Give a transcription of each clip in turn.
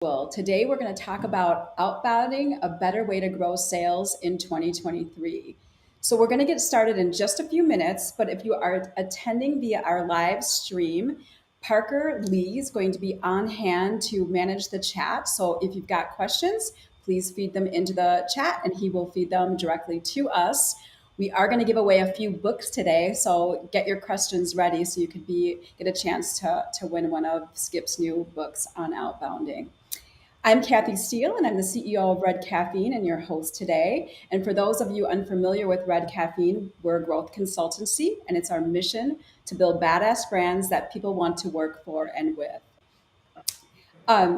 Well, today we're going to talk about outbounding, a better way to grow sales in 2023. So we're going to get started in just a few minutes, but if you are attending via our live stream, Parker Lee is going to be on hand to manage the chat. So if you've got questions, please feed them into the chat and he will feed them directly to us. We are going to give away a few books today, so get your questions ready so you could get a chance to win one of Skip's new books on outbounding. I'm Kathy Steele, and I'm the CEO of Red Caffeine and your host today. And for those of you unfamiliar with Red Caffeine, we're a growth consultancy, and it's our mission to build badass brands that people want to work for and with.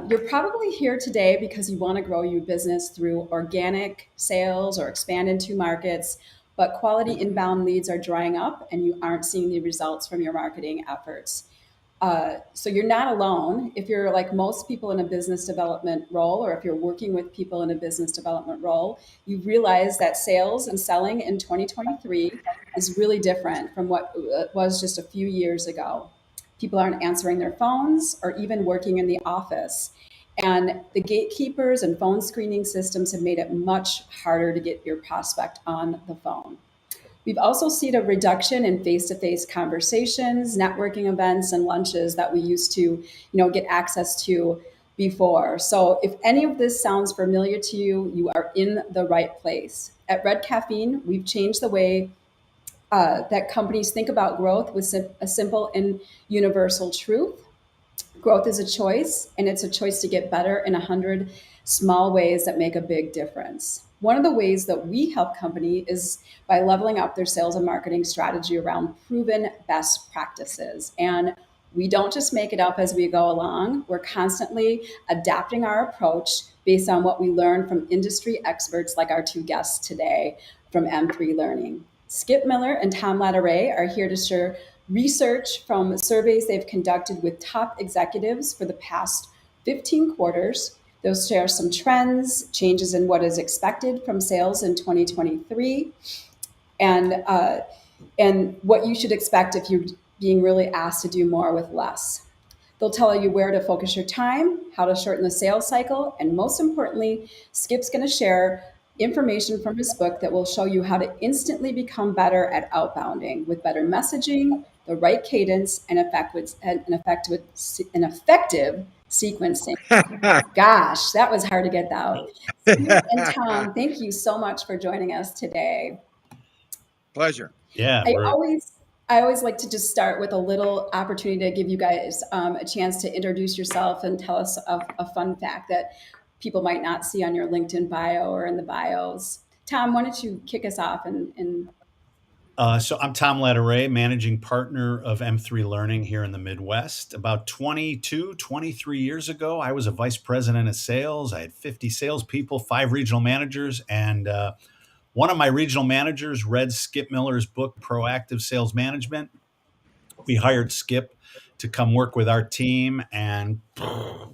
You're probably here today because you want to grow your business through organic sales or expand into markets, but quality inbound leads are drying up and you aren't seeing the results from your marketing efforts. So you're not alone. If you're like most people in a business development role, or if you're working with people in a business development role, you realize that sales and selling in 2023 is really different from what it was just a few years ago. People aren't answering their phones or even working in the office. And the gatekeepers and phone screening systems have made it much harder to get your prospect on the phone. We've also seen a reduction in face-to-face conversations, networking events, and lunches that we used to, get access to before. So if any of this sounds familiar to you, you are in the right place. At Red Caffeine, we've changed the way that companies think about growth with a simple and universal truth. Growth is a choice, and it's a choice to get better in 100 small ways that make a big difference. One of the ways that we help company is by leveling up their sales and marketing strategy around proven best practices. And we don't just make it up as we go along. We're constantly adapting our approach based on what we learn from industry experts like our two guests today from M3 Learning. Skip Miller and Tom Latourette are here to share research from surveys they've conducted with top executives for the past 15 quarters. They'll share some trends, changes in what is expected from sales in 2023, and what you should expect if you're being really asked to do more with less. They'll tell you where to focus your time, how to shorten the sales cycle, and most importantly, Skip's going to share information from his book that will show you how to instantly become better at outbounding with better messaging, the right cadence, and an effective sequencing. Gosh, that was hard to get out. Skip and Tom, thank you so much for joining us today. Pleasure. Yeah, I always like to just start with a little opportunity to give you guys a chance to introduce yourself and tell us a fun fact that people might not see on your LinkedIn bio or in the bios. Tom, why don't you kick us off? So I'm Tom Latourette, managing partner of M3 Learning here in the Midwest. About 23 years ago, I was a vice president of sales. I had 50 salespeople, 5 regional managers, and one of my regional managers read Skip Miller's book, Proactive Sales Management. We hired Skip to come work with our team, and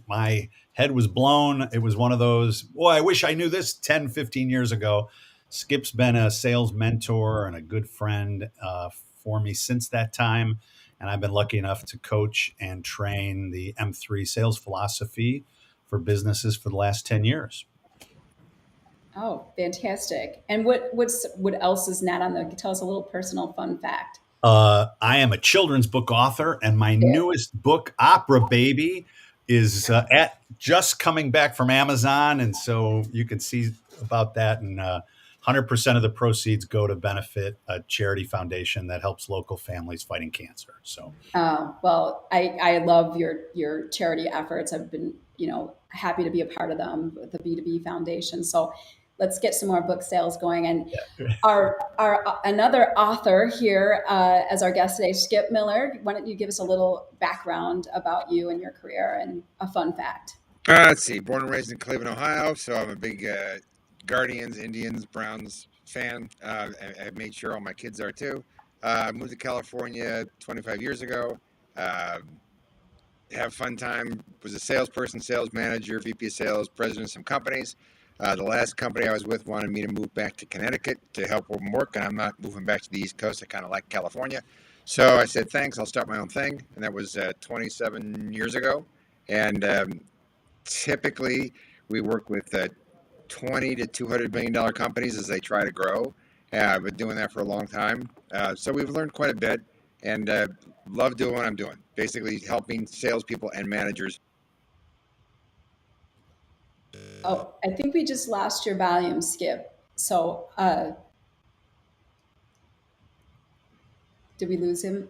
my head was blown. It was one of those, boy, I wish I knew this 10, 15 years ago. Skip's been a sales mentor and a good friend for me since that time. And I've been lucky enough to coach and train the M3 sales philosophy for businesses for the last 10 years. Oh, fantastic. And what else is not on the, tell us a little personal fun fact. I am a children's book author, and my newest book, Opera Baby, is just coming back from Amazon. And so you can see about that. And 100% of the proceeds go to benefit a charity foundation that helps local families fighting cancer. So, well, I love your charity efforts. I've been, happy to be a part of them, the B2B Foundation. So let's get some more book sales going. And our another author here as our guest today, Skip Miller. Why don't you give us a little background about you and your career and a fun fact? Let's see. Born and raised in Cleveland, Ohio, so I'm a big Guardians, Indians, Browns fan. I made sure all my kids are too. I moved to California 25 years ago. Have a fun time. Was a salesperson, sales manager, VP of sales, president of some companies. The last company I was with wanted me to move back to Connecticut to help them work, and I'm not moving back to the East Coast. I kind of like California. So I said, thanks, I'll start my own thing. And that was 27 years ago. And typically we work with 20 to $200 million companies as they try to grow. I've been doing that for a long time. So we've learned quite a bit and love doing what I'm doing. Basically helping salespeople and managers. Oh, I think we just lost your volume, Skip. So, did we lose him?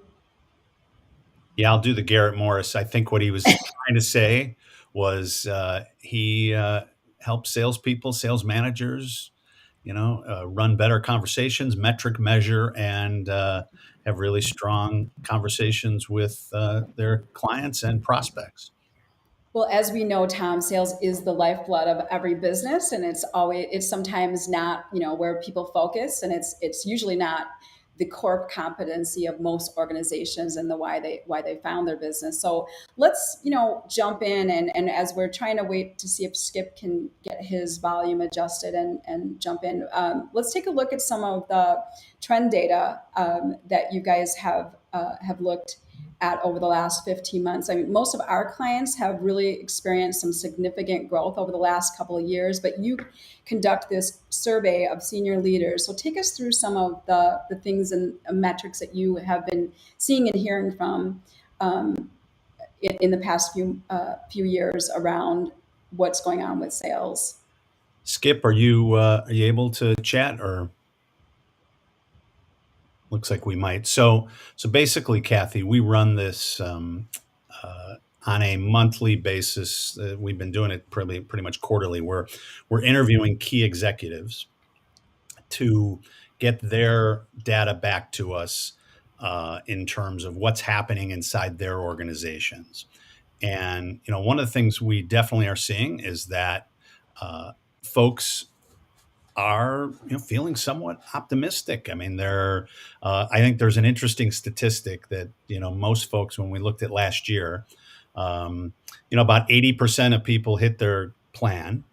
Yeah, I'll do the Garrett Morris. I think what he was trying to say was he helps salespeople, sales managers, run better conversations, metric measure, and have really strong conversations with their clients and prospects. Well, as we know, Tom, sales is the lifeblood of every business, and it's sometimes not, where people focus, and it's usually not the core competency of most organizations and the why they found their business. So let's, jump in, and as we're trying to wait to see if Skip can get his volume adjusted and jump in, let's take a look at some of the trend data that you guys have looked at over the last 15 months. I mean, most of our clients have really experienced some significant growth over the last couple of years, but you conduct this survey of senior leaders. So take us through some of the things and metrics that you have been seeing and hearing from in the past few years around what's going on with sales. Skip, are you able to chat, or looks like we might? So basically, Kathy, we run this on a monthly basis. We've been doing it pretty much quarterly. We're interviewing key executives to get their data back to us in terms of what's happening inside their organizations. And one of the things we definitely are seeing is that folks are feeling somewhat optimistic. I mean, I think there's an interesting statistic that most folks, when we looked at last year, about 80% of people hit their plan,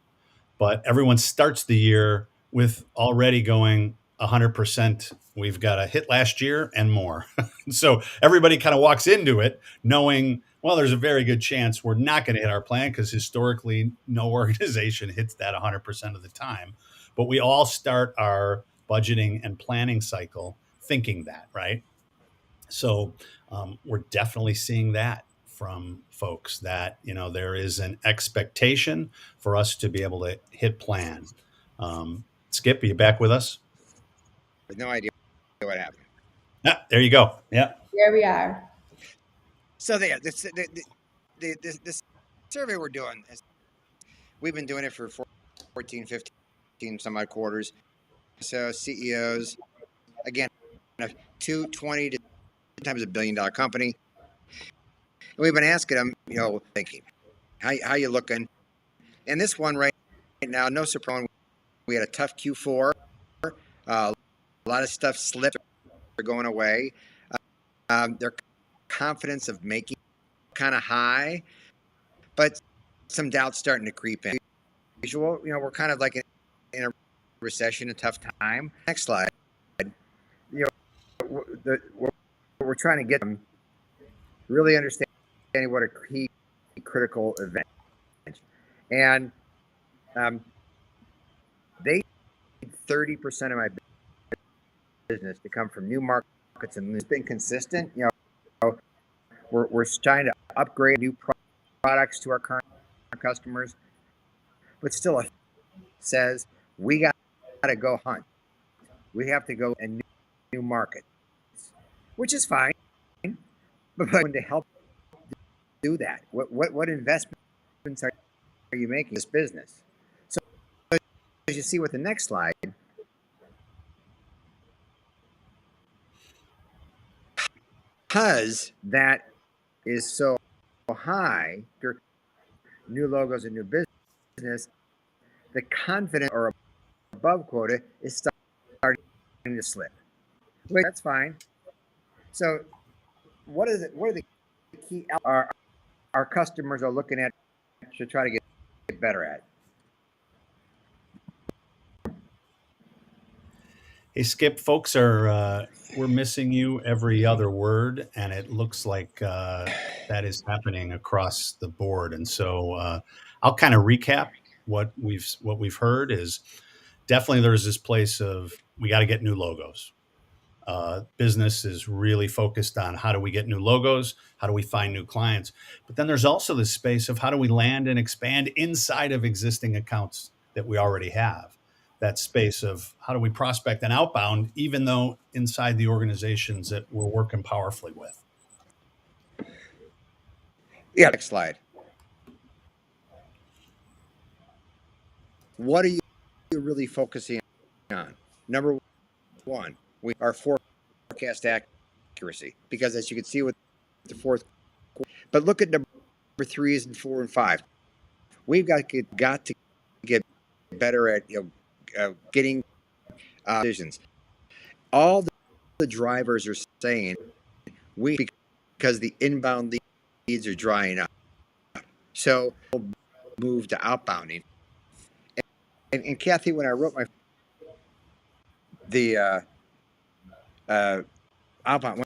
but everyone starts the year with already going 100%. We've got a hit last year and more. So everybody kind of walks into it knowing, well, there's a very good chance we're not going to hit our plan, because historically no organization hits that 100% of the time. But we all start our budgeting and planning cycle thinking that, right? So we're definitely seeing that from folks, that there is an expectation for us to be able to hit plan. Skip, are you back with us? With no idea what happened. Ah, there you go. Yeah. There we are. So there, this survey we're doing, we've been doing it for 14, 15 some odd quarters. So CEOs, again, 220 to times $1 billion company. And we've been asking them, thinking, how you looking? And this one right now, no surprise, we had a tough Q4. A lot of stuff slipped, they're going away. Their confidence of making kind of high, but some doubts starting to creep in. Usual, we're kind of like in a recession, a tough time. Next slide. What we're trying to get them really understanding what a key critical event, and they need 30% of my business to come from new markets, and it's been consistent. We're trying to upgrade new products to our current customers, but still it says we got to go hunt. We have to go in new markets, which is fine, but to help do that, what investments are you making in this business? So as you see with the next slide, because that is so high, your new logos and new business, the confidence or above quota is starting to slip. That's fine. So what is it? What are the key our customers are looking at to try to get better at? Hey, Skip, folks we're missing you every other word, and it looks like that is happening across the board. And so I'll kind of recap what we've heard is definitely there's this place of we got to get new logos. Business is really focused on how do we get new logos, how do we find new clients, but then there's also this space of how do we land and expand inside of existing accounts that we already have. That space of how do we prospect and outbound, even though inside the organizations that we're working powerfully with. Yeah. Next slide. What are you really focusing on? Number one, we are forecast accuracy, because as you can see with the fourth quarter, but look at number 3s and 4 and 5. We've got to get better at getting decisions. All the drivers are saying because the inbound leads are drying up. So we'll move to outbounding. And Kathy, when I wrote the outbound,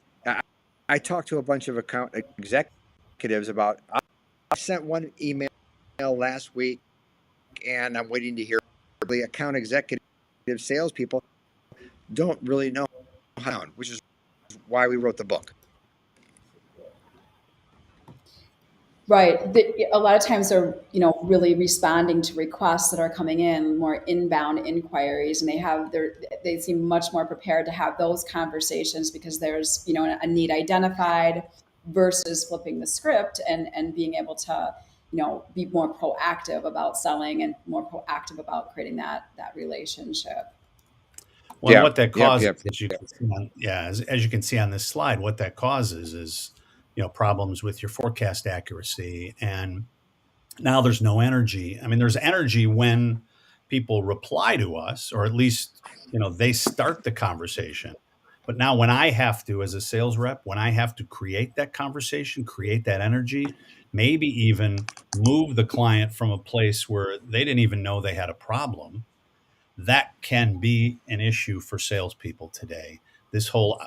I talked to a bunch of account executives about. I sent one email last week, and I'm waiting to hear. The account executive salespeople don't really know how, which is why we wrote the book. Right. A lot of times they're, really responding to requests that are coming in, more inbound inquiries, and they seem much more prepared to have those conversations because there's, a need identified versus flipping the script and being able to, be more proactive about selling and more proactive about creating that relationship. Well, Yeah. what that causes, Yep. as you can see as you can see on this slide, what that causes is, problems with your forecast accuracy. And now there's no energy. I mean, there's energy when people reply to us, or at least, they start the conversation. But now when I have to, as a sales rep, when I have to create that conversation, create that energy, maybe even move the client from a place where they didn't even know they had a problem, that can be an issue for salespeople today. This whole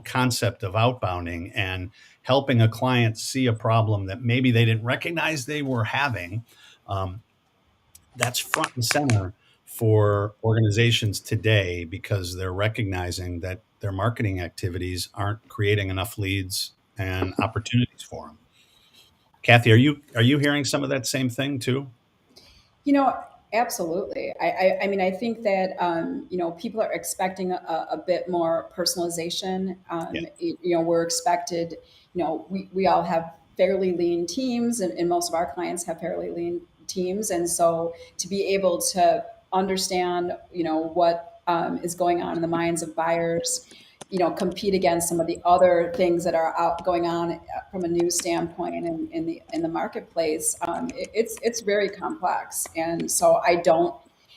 concept of outbounding and helping a client see a problem that maybe they didn't recognize they were having, that's front and center for organizations today because they're recognizing that their marketing activities aren't creating enough leads and opportunities for them. Kathy, are you hearing some of that same thing too? You know, absolutely. I mean, I think that people are expecting a bit more personalization. Yeah. We're expected. We all have fairly lean teams, and most of our clients have fairly lean teams, and so to be able to understand, what is going on in the minds of buyers, compete against some of the other things that are out going on from a news standpoint in the marketplace. It's very complex, and so I don't.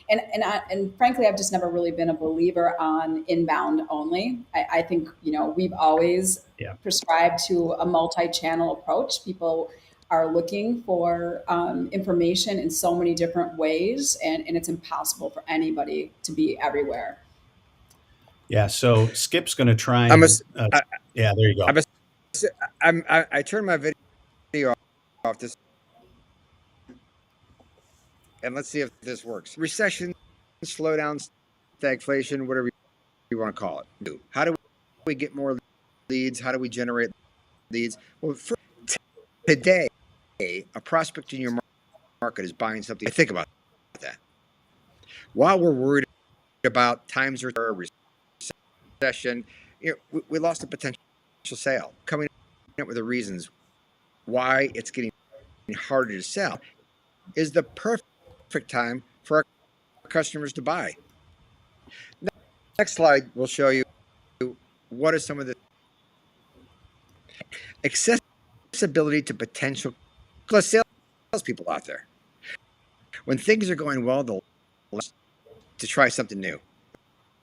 And frankly, I've just never really been a believer on inbound only. I think we've always Yeah. prescribed to a multi-channel approach. People are looking for information in so many different ways, and it's impossible for anybody to be everywhere. Yeah. So Skip's going to try I'm a, and I, yeah, there you I'm go. a, I turned my video off this, and let's see if this works. Recession, slowdown, stagflation, whatever you want to call it. How do we get more leads? How do we generate leads? Well, for today, a prospect in your market is buying something. Think about that. While we're worried about times or recession, we lost a potential sale. Coming up with the reasons why it's getting harder to sell is the perfect time for our customers to buy. Next slide will show you what are some of the accessibility to potential salespeople out there. When things are going well, they'll to try something new.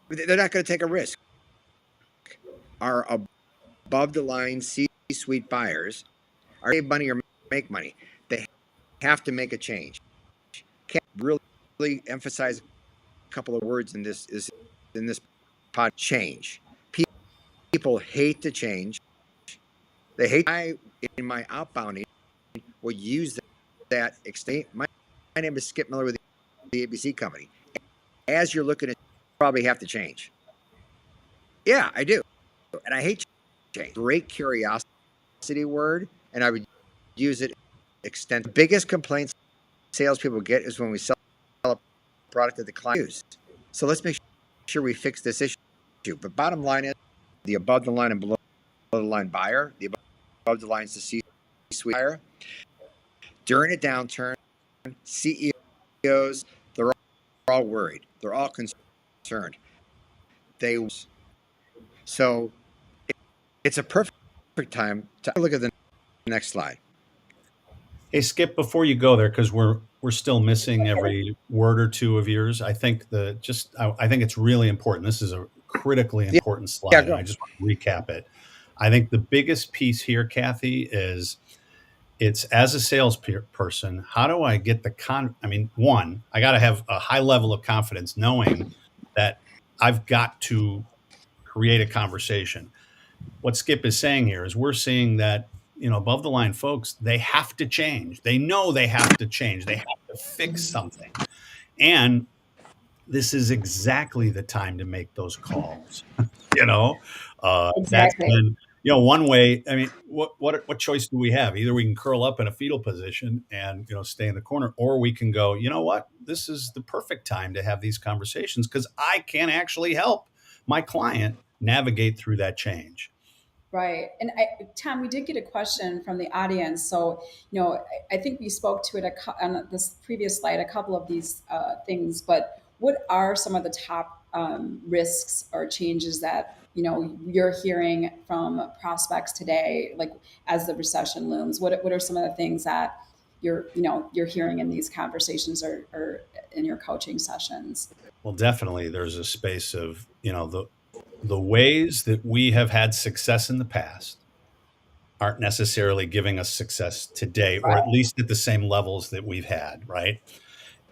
They're not going to take a risk. Our above the line C-suite buyers are save money or make money. They have to make a change. Can't really emphasize a couple of words in this pod. Change. People hate to change. They hate. I in my outbounding will use that extent. name is Skip Miller with the ABC company. As you're looking at, probably have to change. Yeah, I do. And I hate change. Great curiosity word, and I would use it extensively. The biggest complaints salespeople get is when we sell a product that the client uses. So let's make sure we fix this issue. But bottom line is the above the line and below the line buyer, the above the line is the C-suite buyer. During a downturn, CEOs, they're all worried. They're all concerned. So it's a perfect time to look at the next slide. Hey, Skip, before you go there, because we're still missing every word or two of yours. I think I think it's really important. This is a critically important slide, and I just want to recap it. I think the biggest piece here, Kathy, is it's as a salesperson, how do I get one, I got to have a high level of confidence knowing that I've got to create a conversation. What Skip is saying here is we're seeing that, above the line folks, they have to change. They know they have to change. They have to fix something. And this is exactly the time to make those calls. That's Exactly. been, one way. I mean, what choice do we have? Either we can curl up in a fetal position and, stay in the corner, or we can go, you know what? This is the perfect time to have these conversations because I can actually help my client navigate through that change. Right. And Tom, we did get a question from the audience. So, I think we spoke to it on this previous slide, a couple of these things, but what are some of the top risks or changes that, you're hearing from prospects today, like as the recession looms? What are some of the things that you're hearing in these conversations or in your coaching sessions? Well, definitely there's a space of, the ways that we have had success in the past aren't necessarily giving us success today, or at least at the same levels that we've had, right?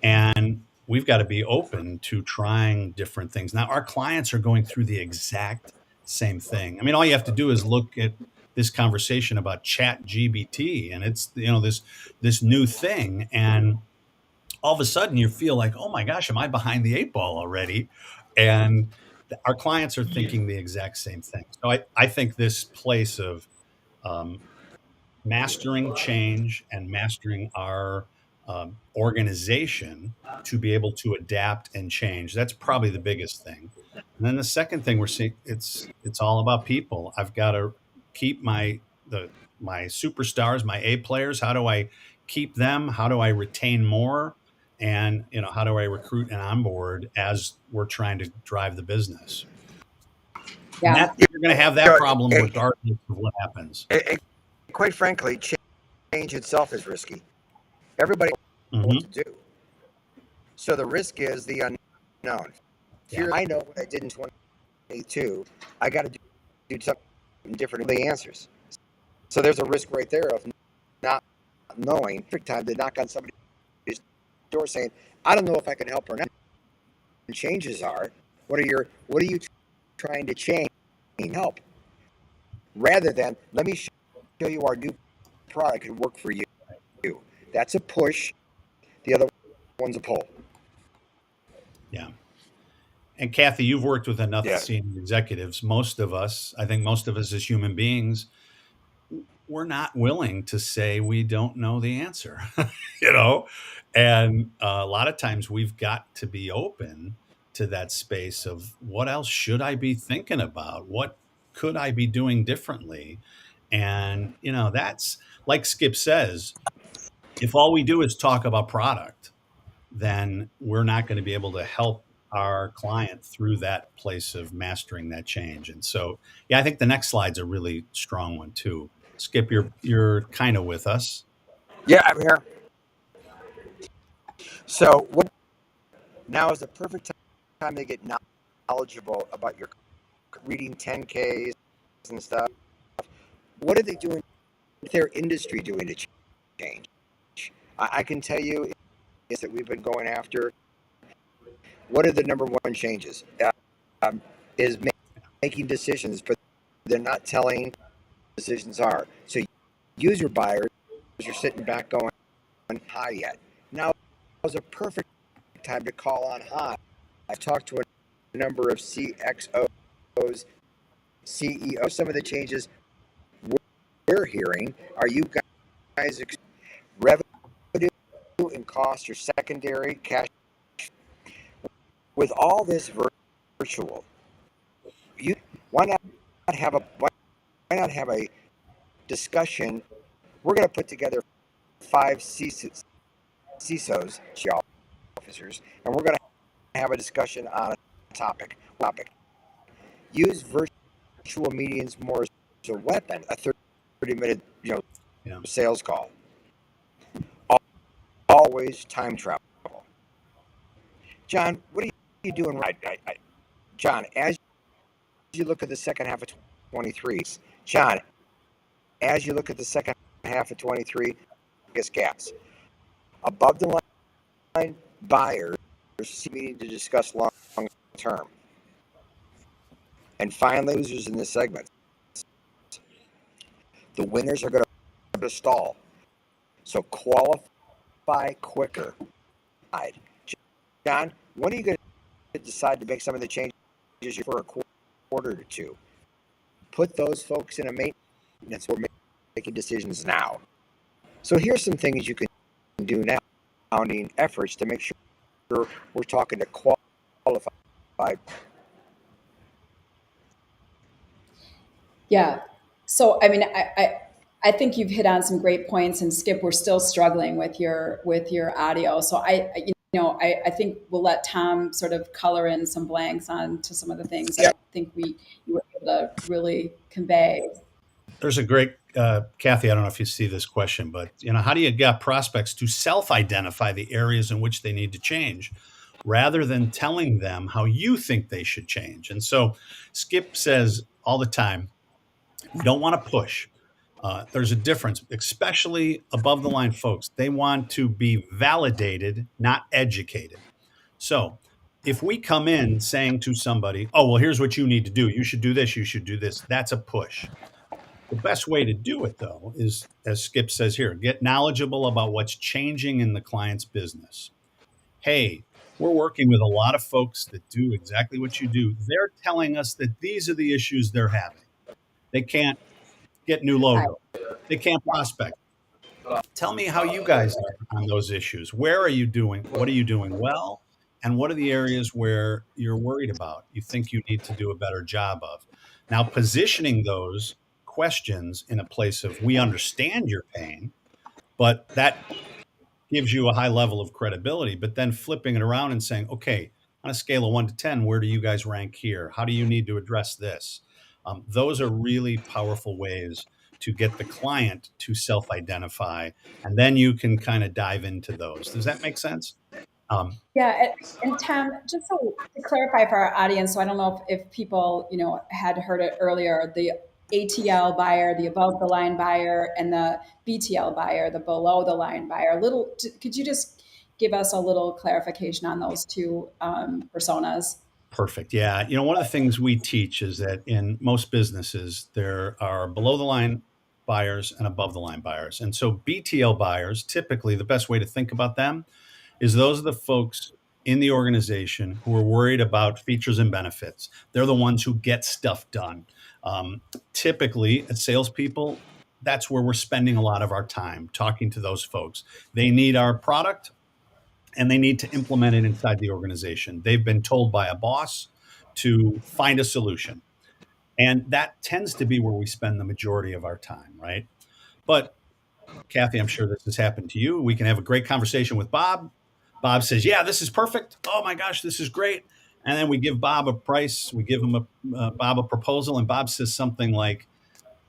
And we've got to be open to trying different things. Now, our clients are going through the exact same thing. I mean, all you have to do is look at this conversation about Chat GBT, and it's, this new thing. And all of a sudden you feel like, oh my gosh, am I behind the 8 ball already? And our clients are thinking the exact same thing. So I think this place of mastering change and mastering our organization to be able to adapt and change, that's probably the biggest thing. And then the second thing we're seeing, it's all about people. I've got to keep my superstars, my A players. How do I keep them? How do I retain more? And how do I recruit and onboard as we're trying to drive the business? Yeah. And you're going to have that problem regardless of what happens. Quite frankly, change itself is risky. Everybody knows what to do. So the risk is the unknown. Here, I know what I did in 2022. I got to do something different than the answers. So there's a risk right there of not knowing. Perfect time to knock on somebody's door saying, I don't know if I can help or not. And changes are, what are you trying to change and help? Rather than, let me show you our new product could work for you. That's a push. The other one's a pull. Yeah. And Kathy, you've worked with enough senior executives. I think most of us as human beings, we're not willing to say we don't know the answer, and a lot of times we've got to be open to that space of what else should I be thinking about? What could I be doing differently? And, that's like Skip says, if all we do is talk about product, then we're not going to be able to help our client through that place of mastering that change. And so, I think the next slide's a really strong one too. Skip, you're kind of with us. Yeah, I'm here. So now is the perfect time to get knowledgeable about your reading 10Ks and stuff. What are they doing? What's their industry doing to change? I can tell you is that we've been going after what are the number one changes? Is making decisions, but they're not telling decisions are. So user buyers are sitting back going, hi yet. Now is a perfect time to call on high. I've talked to a number of CXOs, CEOs. Some of the changes we're hearing are you guys revenue and cost or secondary cash with all this virtual. You why not have a discussion? We're going to put together 5 CISOs, chief officers, and we're going to have a discussion on a topic. Use virtual meetings more as a weapon. A 30-minute, Yeah. sales call. Always time travel. John, what are you doing right? John, as you look at the second half of 23, John, as you look at the second half of 23, biggest gaps. Above the line buyers meeting to discuss long term. And finally, losers in this segment. The winners are going to stall. So qualify quicker. John, when are you going to decide to make some of the changes for a quarter or two? Put those folks in a maintenance or making decisions now. So here's some things you can do now. Founding efforts to make sure we're talking to qualified. Yeah. So, I mean, I think you've hit on some great points, and Skip, we're still struggling with your audio. So I think we'll let Tom sort of color in some blanks on to some of the things that I think you were able to really convey. There's a great Kathy. I don't know if you see this question, but how do you get prospects to self-identify the areas in which they need to change, rather than telling them how you think they should change? And so, Skip says all the time, we don't want to push. There's a difference, especially above the line folks. They want to be validated, not educated. So if we come in saying to somebody, oh, well, here's what you need to do. You should do this. You should do this. That's a push. The best way to do it, though, is, as Skip says here, get knowledgeable about what's changing in the client's business. Hey, we're working with a lot of folks that do exactly what you do. They're telling us that these are the issues they're having. They can't get new logo. They can't prospect. Tell me how you guys are on those issues. Where are you doing? What are you doing well? And what are the areas where you're worried about, you think you need to do a better job of? Now, positioning those questions in a place of, we understand your pain, but that gives you a high level of credibility. But then flipping it around and saying, okay, on a scale of 1 to 10, where do you guys rank here? How do you need to address this? Those are really powerful ways to get the client to self-identify, and then you can kind of dive into those. Does that make sense? Yeah, and Tom, just so to clarify for our audience, so I don't know if people had heard it earlier, the ATL buyer, the above the line buyer, and the BTL buyer, the below the line buyer. Could you just give us a little clarification on those two personas? Perfect. Yeah. One of the things we teach is that in most businesses, there are below the line buyers and above the line buyers. And so BTL buyers, typically the best way to think about them is those are the folks in the organization who are worried about features and benefits. They're the ones who get stuff done. Typically, as salespeople, that's where we're spending a lot of our time talking to those folks. They need our product and they need to implement it inside the organization. They've been told by a boss to find a solution. And that tends to be where we spend the majority of our time, right? But Kathy, I'm sure this has happened to you. We can have a great conversation with Bob. Bob says, yeah, this is perfect. Oh my gosh, this is great. And then we give Bob a price. We give him Bob a proposal. And Bob says something like,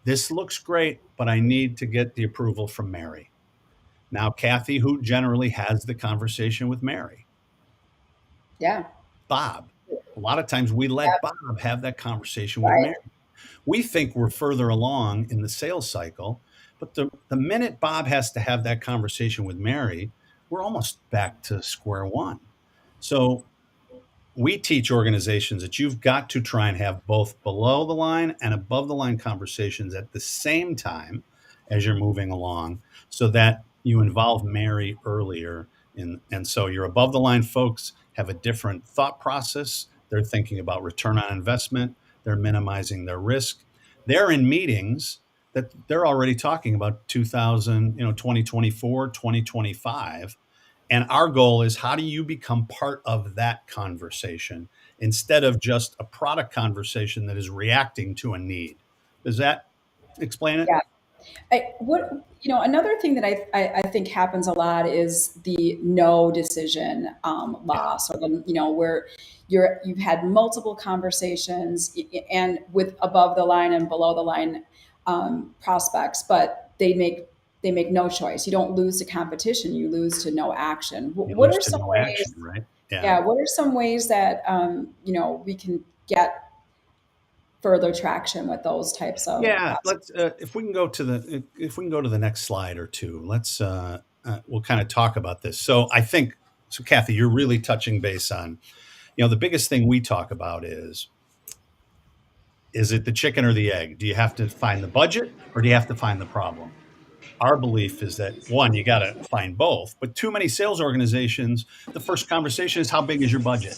this looks great, but I need to get the approval from Mary. Now, Kathy, who generally has the conversation with Mary? Yeah. Bob. A lot of times we let Bob have that conversation with Right. Mary. We think we're further along in the sales cycle, but the minute Bob has to have that conversation with Mary, we're almost back to square one. So we teach organizations that you've got to try and have both below the line and above the line conversations at the same time as you're moving along, so that you involve Mary earlier And so your above the line folks have a different thought process. They're thinking about return on investment. They're minimizing their risk. They're in meetings that they're already talking about 2000, 2024, 2025. And our goal is, how do you become part of that conversation instead of just a product conversation that is reacting to a need? Does that explain it? Yeah. Another thing that I think happens a lot is the no decision Yeah. loss, or where you've had multiple conversations and with above the line and below the line prospects, but they make no choice. You don't lose to competition; you lose to no action. You What lose are to some no action, ways? right? Yeah. Yeah, what are some ways that we can get further traction with those types of Yeah, prospects? let's if we can go to the next slide or two. Let's we'll kind of talk about this. So I think so, Kathy, you're really touching base on, the biggest thing we talk about is it the chicken or the egg? Do you have to find the budget or do you have to find the problem? Our belief is that, one, you got to find both, but too many sales organizations, the first conversation is, how big is your budget?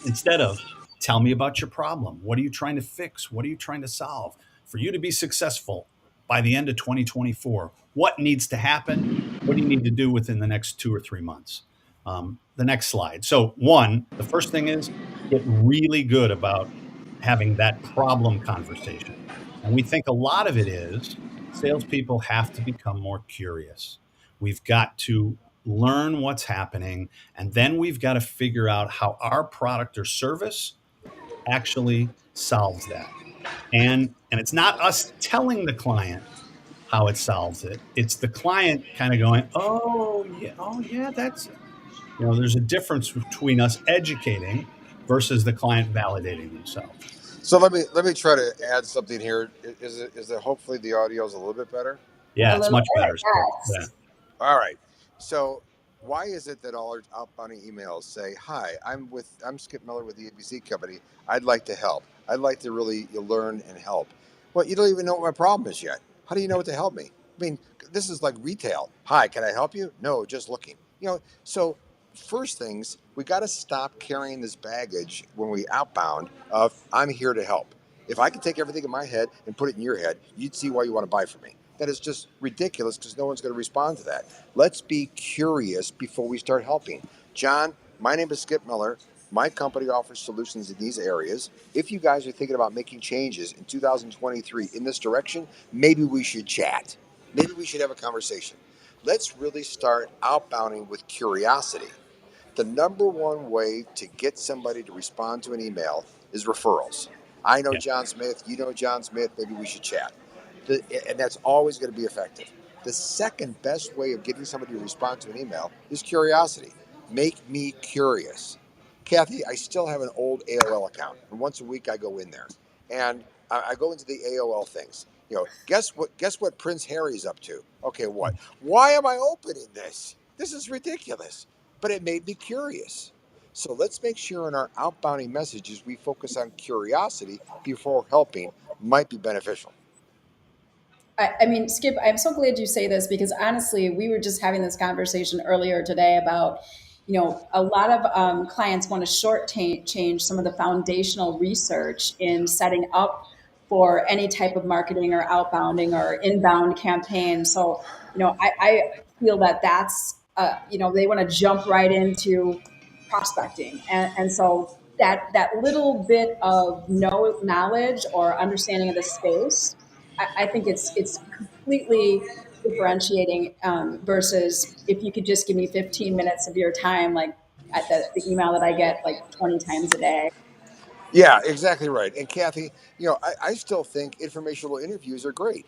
Instead of, tell me about your problem. What are you trying to fix? What are you trying to solve? For you to be successful by the end of 2024, what needs to happen? What do you need to do within the next 2 or 3 months? The next slide. So, one, the first thing is, get really good about having that problem conversation. And we think a lot of it is, salespeople have to become more curious. We've got to learn what's happening, and then we've got to figure out how our product or service actually solves that. And it's not us telling the client how it solves it. It's the client kind of going, oh yeah, there's a difference between us educating versus the client validating themselves. So let me try to add something here. Is it hopefully the audio is a little bit better? Yeah, A it's little much bit, better. So, yeah, yes. All right. So why is it that all our outbounding emails say, "Hi, I'm Skip Miller with the ABC Company. I'd like to help. I'd like to really learn and help." Well, you don't even know what my problem is yet. How do you know what to help me? I mean, this is like retail. Hi, can I help you? No, just looking. So first things, we got to stop carrying this baggage when we outbound of "I'm here to help." If I could take everything in my head and put it in your head, you'd see why you want to buy from me. That is just ridiculous because no one's going to respond to that. Let's be curious before we start helping. John, my name is Skip Miller. My company offers solutions in these areas. If you guys are thinking about making changes in 2023 in this direction, maybe we should chat. Maybe we should have a conversation. Let's really start outbounding with curiosity. The number one way to get somebody to respond to an email is referrals. I know yeah, John Smith, you know John Smith, maybe we should chat. And that's always going to be effective. The second best way of getting somebody to respond to an email is curiosity. Make me curious. Kathy, I still have an old AOL account, and once a week I go in there, and I go into the AOL things. Guess what? Guess what Prince Harry's up to? Okay, what? Why am I opening this? This is ridiculous. But it made me curious. So let's make sure in our outbounding messages we focus on curiosity before helping. Might be beneficial. I mean, Skip, I'm so glad you say this because honestly, we were just having this conversation earlier today about, a lot of clients want to change some of the foundational research in setting up for any type of marketing or outbounding or inbound campaign. So, I feel that they want to jump right into prospecting. And so that little bit of knowledge or understanding of the space, I think it's completely differentiating versus if you could just give me 15 minutes of your time, like at the email that I get like 20 times a day. Yeah, exactly right. And Kathy, I still think informational interviews are great.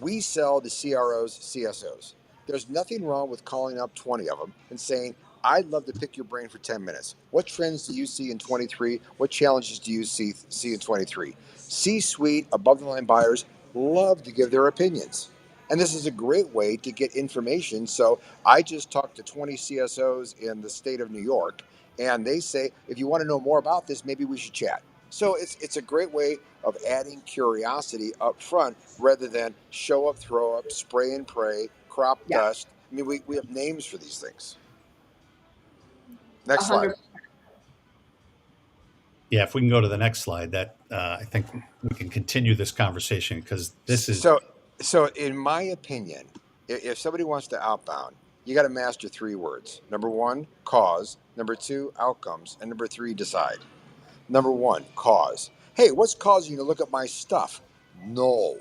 We sell to CROs, CSOs. There's nothing wrong with calling up 20 of them and saying, I'd love to pick your brain for 10 minutes. What trends do you see in 23? What challenges do you see in 23? C suite, above the line buyers love to give their opinions. And this is a great way to get information. So I just talked to 20 CSOs in the state of New York, and they say, if you want to know more about this, maybe we should chat. So it's a great way of adding curiosity up front rather than show up, throw up, spray and pray, crop Yeah. dust. I mean, we have names for these things. Next slide. 100. Yeah, if we can go to the next slide, that I think we can continue this conversation because this is So in my opinion, if somebody wants to outbound, you got to master three words. Number one, cause. Number two, outcomes. And number three, decide. Number one, cause. Hey, what's causing you to look at my stuff? No.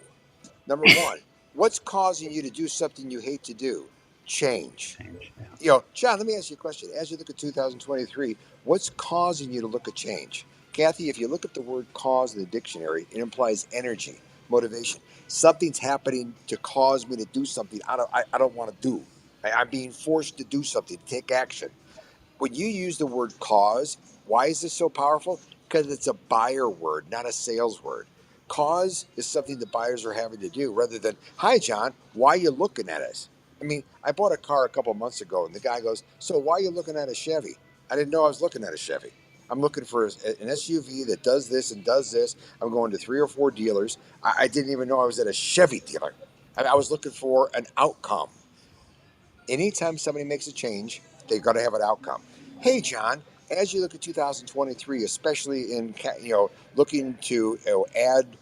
Number one, what's causing you to do something you hate to do? Change. change. Yeah. John, let me ask you a question. As you look at 2023, what's causing you to look at change? Kathy, if you look at the word cause in the dictionary, it implies energy, motivation. Something's happening to cause me to do something I don't want to do. I'm being forced to do something, to take action. When you use the word cause, why is this so powerful? Because it's a buyer word, not a sales word. Cause is something the buyers are having to do rather than, hi, John, why are you looking at us? I mean, I bought a car a couple months ago and the guy goes, so why are you looking at a Chevy? I didn't know I was looking at a Chevy. I'm looking for an SUV that does this and does this. I'm going to 3 or 4 dealers. I didn't even know I was at a Chevy dealer. I was looking for an outcome. Anytime somebody makes a change, they've got to have an outcome. Hey, John, as you look at 2023, especially in looking to add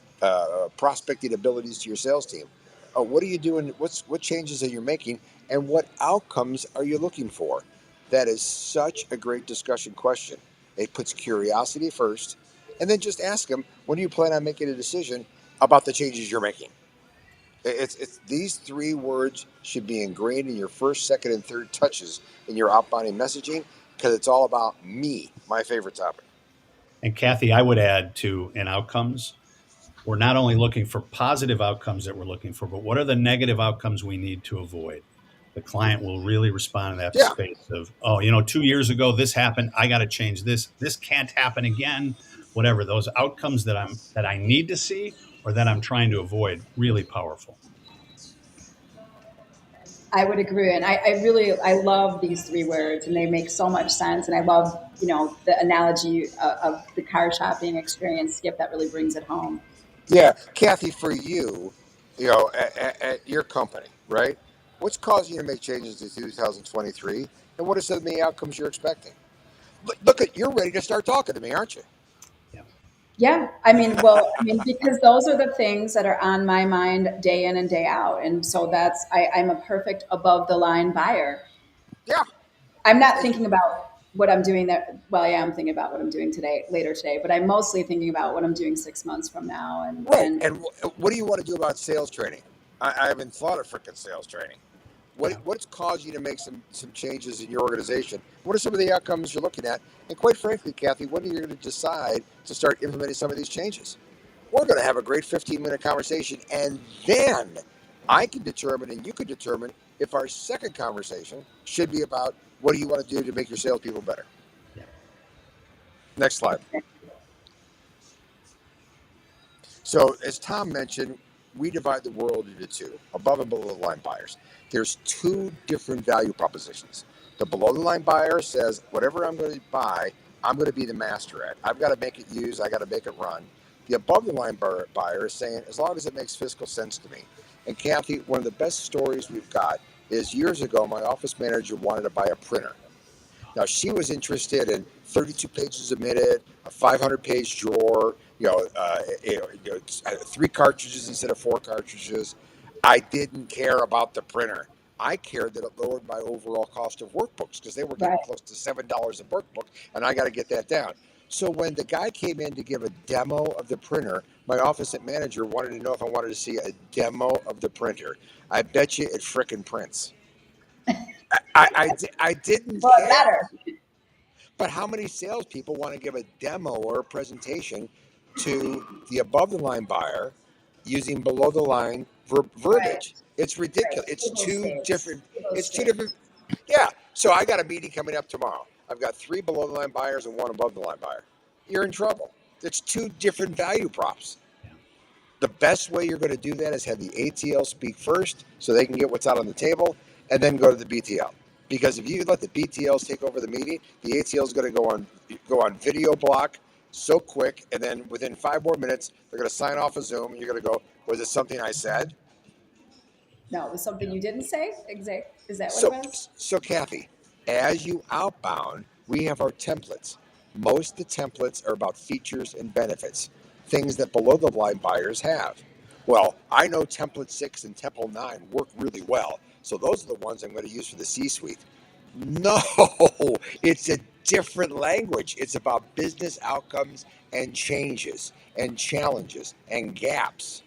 prospecting abilities to your sales team, what are you doing? What changes are you making, and what outcomes are you looking for? That is such a great discussion question. It puts curiosity first, and then just ask them, when do you plan on making a decision about the changes you're making? It's these three words should be ingrained in your first, second, and third touches in your outbounding messaging because it's all about me, my favorite topic. And Kathy, I would add to in outcomes, we're not only looking for positive outcomes that we're looking for, but what are the negative outcomes we need to avoid? The client will really respond in that Yeah, space of, oh, 2 years ago this happened. I got to change this. This can't happen again. Whatever those outcomes that I need to see or that I'm trying to avoid, really powerful. I would agree, and I love these three words, and they make so much sense. And I love the analogy of the car shopping experience, Skip. That really brings it home. yeah. Kathy, for you, at your company, right? What's causing you to make changes in 2023, and what are some of the outcomes you're expecting? Look at you're ready to start talking to me, aren't you? Yeah. Yeah, I mean, because those are the things that are on my mind day in and day out, and so I'm a perfect above the line buyer. Yeah. I'm not thinking about what I'm doing that. Well, I am thinking about what I'm doing later today, but I'm mostly thinking about what I'm doing 6 months from now. And Right. and And what do you want to do about sales training? I haven't thought of freaking sales training. Yeah. What's caused you to make some changes in your organization? What are some of the outcomes you're looking at? And quite frankly, Kathy, when are you going to decide to start implementing some of these changes? We're going to have a great 15-minute conversation, and then I can determine and you can determine if our second conversation should be about what do you want to do to make your salespeople better. Yeah. Next slide. So, as Tom mentioned, we divide the world into two, above and below the line buyers. There's two different value propositions. The below the line buyer says, whatever I'm going to buy, I'm going to be the master at. I've got to make it use, I got to make it run. The above the line buyer is saying, as long as it makes fiscal sense to me. And Kathy, one of the best stories we've got is years ago, my office manager wanted to buy a printer. Now she was interested in 32 pages a minute, a 500-page drawer, 3 cartridges instead of 4 cartridges. I didn't care about the printer. I cared that it lowered my overall cost of workbooks because they were getting right, close to $7 a workbook, and I got to get that down. So when the guy came in to give a demo of the printer, my office manager wanted to know if I wanted to see a demo of the printer. I bet you it frickin' prints. I didn't well, it care. matters. But how many salespeople want to give a demo or a presentation to the above the line buyer using below the line Right, verbiage? It's right. ridiculous. It's Table two stakes. different. Table It's two stakes. different. Yeah. So I got a meeting coming up tomorrow. I've got 3 below the line buyers and 1 above the line buyer. You're in trouble. It's 2 different value props. Yeah. The best way you're going to do that is have the ATL speak first so they can get what's out on the table and then go to the BTL. Because if you let the BTLs take over the meeting, the ATL is going to go on video block so quick, and then within 5 more minutes, they're going to sign off a Zoom, and you're going to go, was it something I said? No, it was something Yeah. you didn't say. Exact. Is that what it So, was? so Kathy, as you outbound, We have our templates. Most of the templates are about features and benefits, things that below the line buyers have. Well, I know template 6 and template 9 work really well, so those are the ones I'm going to use for the C-suite. No, it's a different language. It's about business outcomes and changes and challenges and gaps.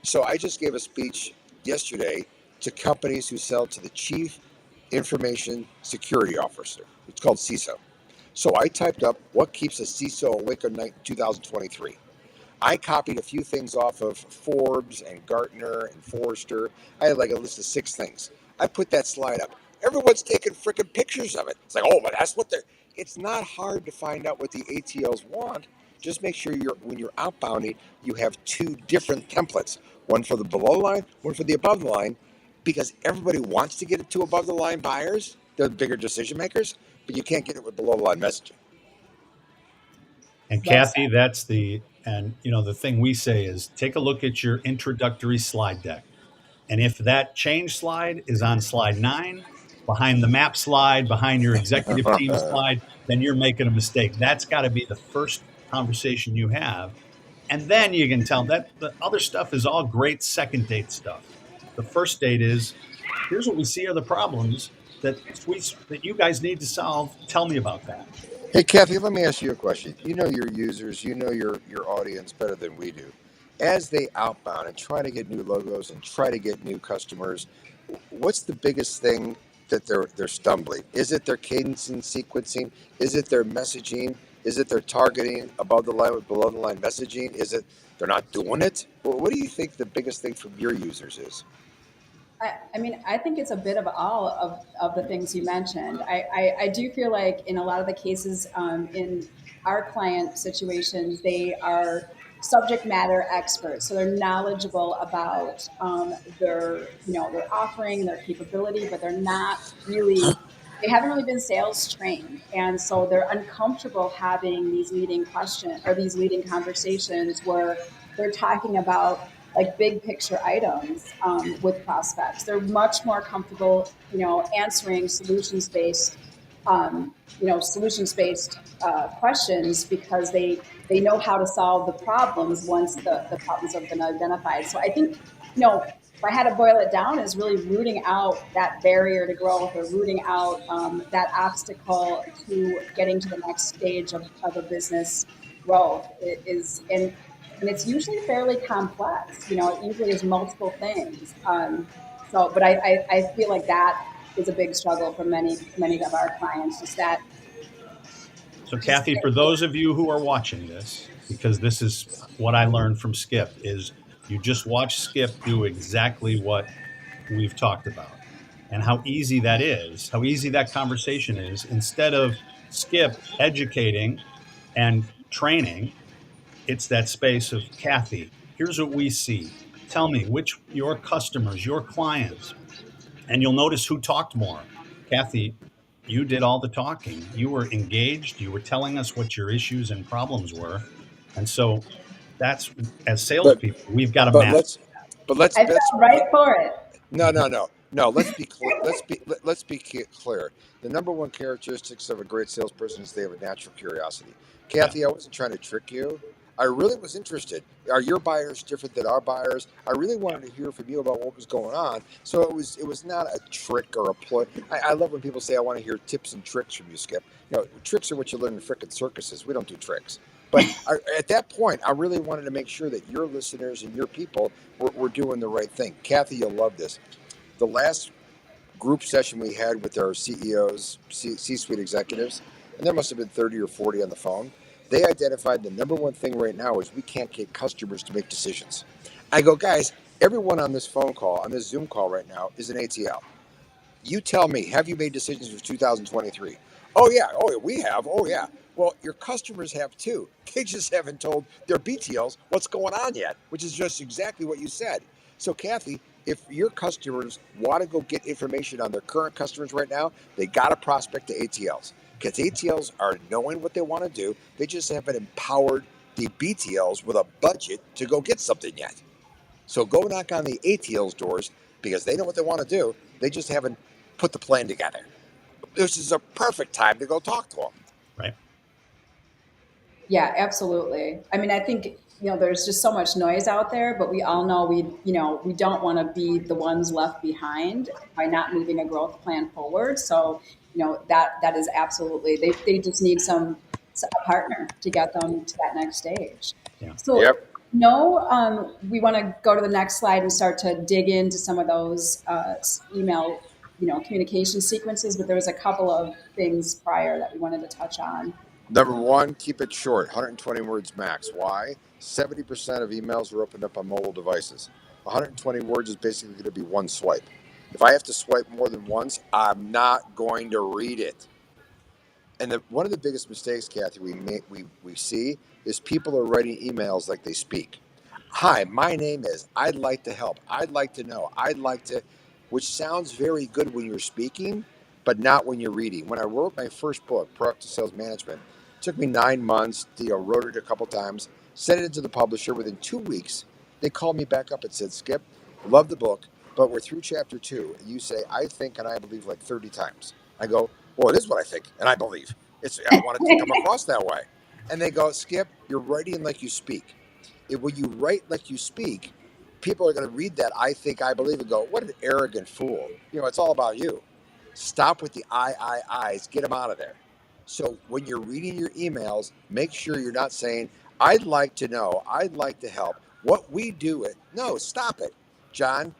So I just gave a speech yesterday to companies who sell to the Chief Information Security Officer. It's called CISO. So I typed up what keeps a CISO awake at night in 2023. I copied a few things off of Forbes and Gartner and Forrester. I had like a list of 6 things. I put that slide up. Everyone's taking freaking pictures of it. It's like, oh, but that's what they're. It's not hard to find out what the ATLs want. Just make sure when you're outbounding, you have 2 different templates. One for the below line, one for the above the line, because everybody wants to get it to above the line buyers. They're the bigger decision makers, but you can't get it with below the line messaging. And Well Kathy, said. the thing we say is take a look at your introductory slide deck. And if that change slide is on slide 9, behind the map slide, behind your executive team slide, then you're making a mistake. That's got to be the first conversation you have. And then you can tell that the other stuff is all great second date stuff. The first date is here's what we see are the problems that you guys need to solve. Tell me about that. Hey, Kathy, let me ask you a question. You know your users, you know your audience better than we do. As they outbound and try to get new logos and try to get new customers, what's the biggest thing that they're stumbling? Is it their cadence and sequencing? Is it their messaging? Is it their targeting above the line with below the line messaging? Is it they're not doing it? Well, what do you think the biggest thing from your users is? I mean, I think it's a bit of all of the things you mentioned. I do feel like in a lot of the cases in our client situations, they are subject matter experts. So they're knowledgeable about their offering, their capability, but they haven't really been sales trained. And so they're uncomfortable having these leading questions or these leading conversations where they're talking about like big picture items with prospects. They're much more comfortable, answering solutions based questions because they know how to solve the problems once the problems have been identified. So I think, if I had to boil it down, is really rooting out that barrier to growth or rooting out that obstacle to getting to the next stage of a business growth. It is and it's usually fairly complex. It usually is multiple things. But I feel like that is a big struggle for many of our clients. So, Just Kathy, for those of you who are watching this, because this is what I learned from Skip, is you just watch Skip do exactly what we've talked about and how easy that is, how easy that conversation is. Instead of Skip educating and training, it's that space of Kathy, here's what we see. Tell me which your customers, your clients, and you'll notice who talked more. Kathy, you did all the talking. You were engaged. You were telling us what your issues and problems were. And so that's, as But salespeople, we've got to but master. let's I fell right for it. no. Let's be clear. Let's be clear. The number one characteristics of a great salesperson is they have a natural curiosity. Yeah. Kathy, I wasn't trying to trick you. I really was interested. Are your buyers different than our buyers? I really wanted to hear from you about what was going on. So it was not a trick or a ploy. I love when people say I want to hear tips and tricks from you, Skip. Tricks are what you learn in frickin' circuses. We don't do tricks. But at that point, I really wanted to make sure that your listeners and your people were doing the right thing. Kathy, you'll love this. The last group session we had with our CEOs, C-suite executives, and there must have been 30 or 40 on the phone. They identified the number one thing right now is we can't get customers to make decisions. I go, guys, everyone on this phone call, on this Zoom call right now is an ATL. You tell me, have you made decisions for 2023? Oh, yeah. Oh, yeah, we have. Oh, yeah. Well, your customers have too. They just haven't told their BTLs what's going on yet, which is just exactly what you said. So, Kathy, if your customers want to go get information on their current customers right now, they got to prospect the ATLs because ATLs are knowing what they want to do. They just haven't empowered the BTLs with a budget to go get something yet. So go knock on the ATL's doors because they know what they want to do. They just haven't put the plan together. this is a perfect time to go talk to them. Right. Yeah, absolutely. I mean, I think, there's just so much noise out there, but we all know we don't want to be the ones left behind by not moving a growth plan forward. So, that is absolutely, they just need a partner to get them to that next stage. Yeah. So, Yep. no, we want to go to the next slide and start to dig into some of those email, communication sequences, but there was a couple of things prior that we wanted to touch on. Number one, keep it short, 120 words max. Why? 70% of emails are opened up on mobile devices. 120 words is basically going to be one swipe. If I have to swipe more than once, I'm not going to read it. And one of the biggest mistakes, Kathy, we see is people are writing emails like they speak. Hi, my name is. I'd like to help. I'd like to know. I'd like to, which sounds very good when you're speaking, but not when you're reading. When I wrote my first book, Proactive Sales Management, it took me 9 months. Wrote it a couple times, sent it into the publisher. Within 2 weeks, they called me back up and said, Skip, love the book, but we're through chapter 2. And you say, I think and I believe like 30 times. I go, well, it is what I think and I believe. I want it to come across that way. And they go, Skip, you're writing like you speak. When you write like you speak, people are going to read that I think, I believe, and go, what an arrogant fool. It's all about you. Stop with the I's, get them out of there. So when you're reading your emails, make sure you're not saying, I'd like to know, I'd like to help. What we do it. No, stop it. John,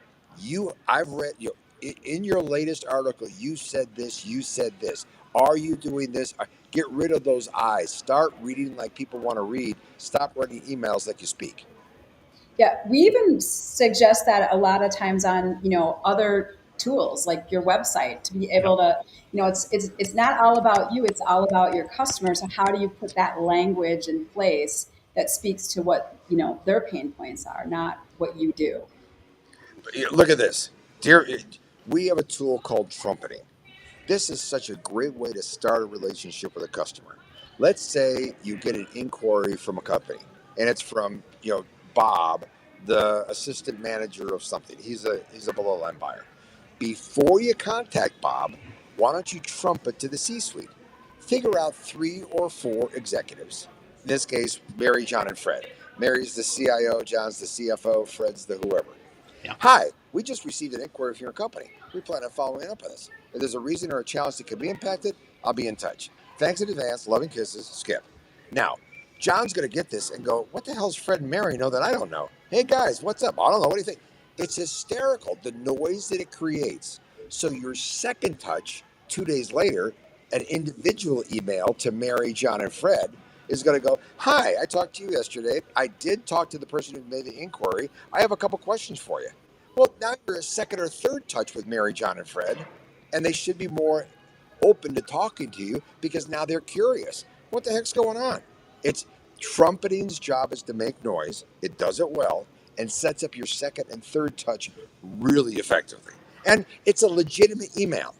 I've read you in your latest article, you said this, you said this. Are you doing this? Get rid of those I's. Start reading like people want to read. Stop writing emails like you speak. Yeah, we even suggest that a lot of times on, other tools like your website to be Yep. able to, it's not all about you, it's all about your customer. So how do you put that language in place that speaks to what, their pain points are, not what you do? Look at this. Dear, we have a tool called trumpeting. This is such a great way to start a relationship with a customer. Let's say you get an inquiry from a company, and it's from Bob, the assistant manager of something. He's a below line buyer. Before you contact Bob, why don't you trumpet to the C-suite? Figure out 3 or 4 executives. In this case, Mary, John, and Fred. Mary's the CIO, John's the CFO, Fred's the whoever. Yeah. Hi, we just received an inquiry from your company. We plan on following up on this. If there's a reason or a challenge that can be impacted, I'll be in touch. Thanks in advance. Loving kisses, Skip. Now, John's going to get this and go, what the hell's Fred and Mary know that I don't know? Hey, guys, what's up? I don't know. What do you think? It's hysterical, the noise that it creates. So your second touch, 2 days later, an individual email to Mary, John, and Fred is going to go, hi, I talked to you yesterday. I did talk to the person who made the inquiry. I have a couple questions for you. Well, now you're a second or third touch with Mary, John, and Fred, and they should be more open to talking to you because now they're curious. What the heck's going on? It's trumpeting's job is to make noise. It does it well and sets up your second and third touch really effectively. And it's a legitimate email.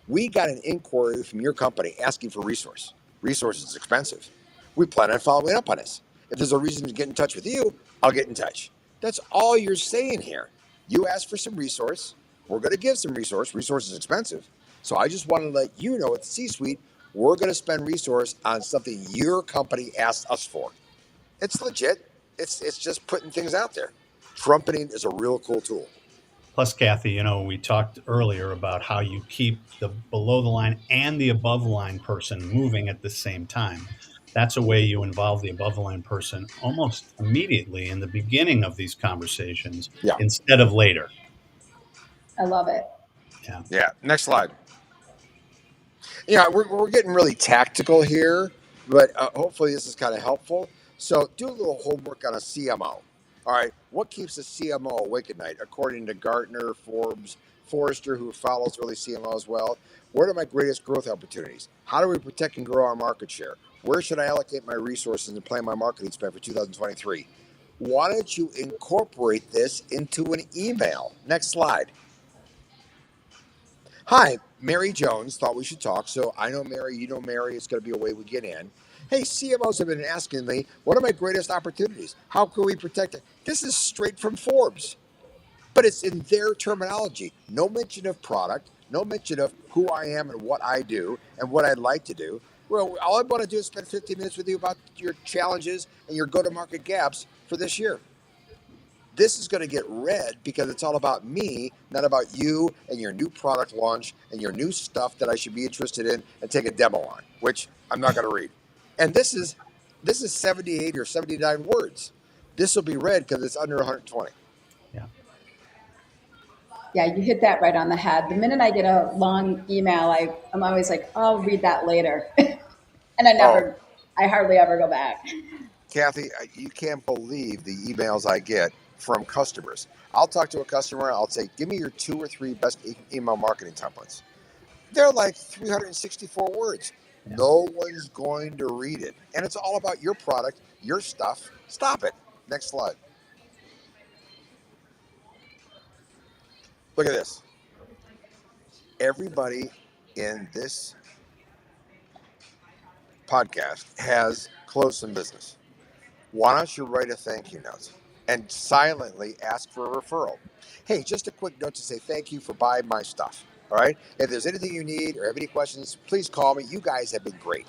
We got an inquiry from your company asking for resource. Resource is expensive. We plan on following up on this. If there's a reason to get in touch with you, I'll get in touch. That's all you're saying here. You asked for some resource. We're going to give some resource. Resource is expensive. So I just want to let you know at the C-suite, we're going to spend resource on something your company asked us for. It's legit. It's just putting things out there. Trumpeting is a real cool tool. Plus, Kathy, we talked earlier about how you keep the below the line and the above the line person moving at the same time. That's a way you involve the above the line person almost immediately in the beginning of these conversations Yeah. instead of later. I love it. Yeah. Yeah. Next slide. Yeah, we're getting really tactical here, but hopefully this is kind of helpful. So do a little homework on a CMO. All right, what keeps a CMO awake at night? According to Gartner, Forbes, Forrester, who follows really CMO as well, what are my greatest growth opportunities? How do we protect and grow our market share? Where should I allocate my resources and plan my marketing spend for 2023? Why don't you incorporate this into an email? Next slide. Hi, Mary Jones thought we should talk. So I know Mary, you know Mary. It's going to be a way we get in. Hey, CMOs have been asking me, what are my greatest opportunities? How can we protect it? This is straight from Forbes, but it's in their terminology. No mention of product, no mention of who I am and what I do and what I'd like to do. Well, all I want to do is spend 15 minutes with you about your challenges and your go-to-market gaps for this year. This is going to get read because it's all about me, not about you and your new product launch and your new stuff that I should be interested in and take a demo on, which I'm not going to read. And this is 78 or 79 words. This will be read because it's under 120. Yeah. Yeah, you hit that right on the head. The minute I get a long email, I'm always like, I'll read that later. And Oh, I hardly ever go back. Kathy, you can't believe the emails I get from customers. I'll talk to a customer. I'll say, give me your 2 or 3 best email marketing templates. They're like 364 words. Yeah. No one's going to read it. And it's all about your product, your stuff. Stop it. Next slide. Look at this. Everybody in this podcast has closed some business. Why don't you write a thank you note and silently ask for a referral? Hey, just a quick note to say thank you for buying my stuff. All right. If there's anything you need or have any questions, please call me. You guys have been great.